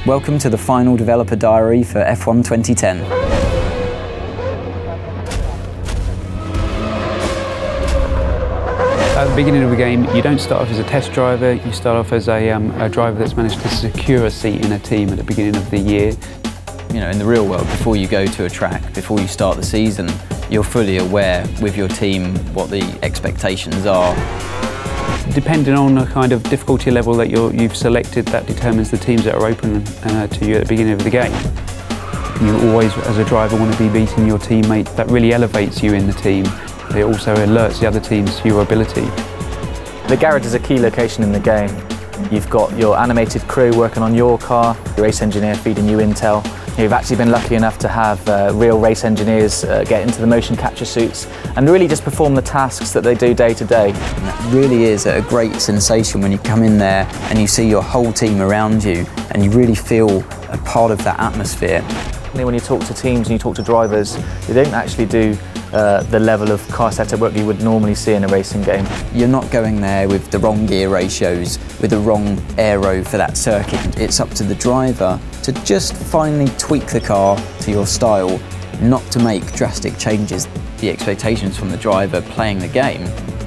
Welcome to the final developer diary for F1 2010. At the beginning of the game, you don't start off as a test driver, you start off as a driver that's managed to secure a seat in a team at the beginning of the year. You know, in the real world, before you go to a track, before you start the season, you're fully aware with your team what the expectations are. Depending on the kind of difficulty level that you've selected, that determines the teams that are open to you at the beginning of the game. You always, as a driver, want to be beating your teammate. That really elevates you in the team. It also alerts the other teams to your ability. The garage is a key location in the game. You've got your animated crew working on your car, your race engineer feeding you intel. You've actually been lucky enough to have real race engineers get into the motion capture suits and really just perform the tasks that they do day to day. And that really is a great sensation when you come in there and you see your whole team around you and you really feel a part of that atmosphere. When you talk to teams and you talk to drivers, they don't actually do the level of car setup work you would normally see in a racing game. You're not going there with the wrong gear ratios, with the wrong aero for that circuit. It's up to the driver to just finally tweak the car to your style, not to make drastic changes. The expectations from the driver playing the game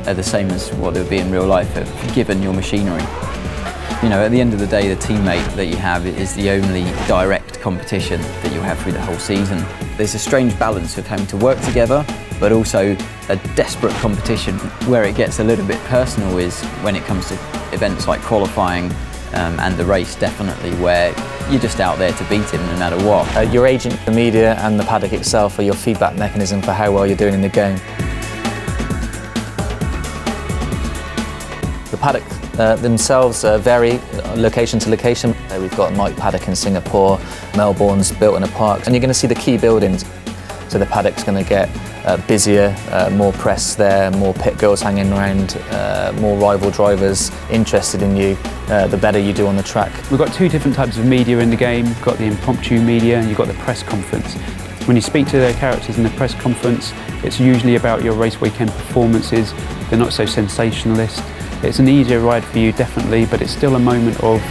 are the same as what they would be in real life, given your machinery. You know, at the end of the day, the teammate that you have is the only direct competition that you'll have through the whole season. There's a strange balance of having to work together, but also a desperate competition. Where it gets a little bit personal is when it comes to events like qualifying and the race, definitely, where you're just out there to beat him no matter what. Your agent, the media and the paddock itself are your feedback mechanism for how well you're doing in the game. The paddock themselves vary location to location. We've got Mike Paddock in Singapore, Melbourne's built in a park, and you're going to see the key buildings. So the paddock's going to get busier, more press there, more pit girls hanging around, more rival drivers interested in you, the better you do on the track. We've got two different types of media in the game. You've got the impromptu media and you've got the press conference. When you speak to their characters in the press conference, it's usually about your race weekend performances. They're not so sensationalist. It's an easier ride for you, definitely, but it's still a moment of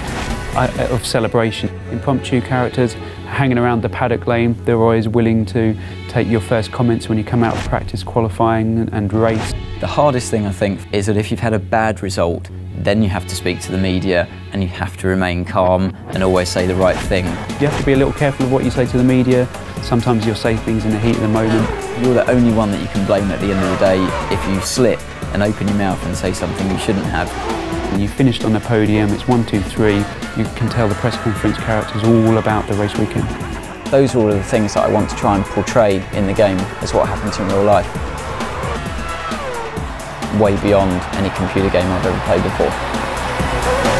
celebration. Impromptu characters hanging around the paddock lane, they're always willing to take your first comments when you come out of practice, qualifying and race. The hardest thing, I think, is that if you've had a bad result, then you have to speak to the media and you have to remain calm and always say the right thing. You have to be a little careful of what you say to the media. Sometimes you'll say things in the heat of the moment. You're the only one that you can blame at the end of the day if you slip and open your mouth and say something you shouldn't have. When you finished on the podium, it's 1, 2, 3, you can tell the press conference characters all about the race weekend. Those are all of the things that I want to try and portray in the game as what happens in real life. Way beyond any computer game I've ever played before.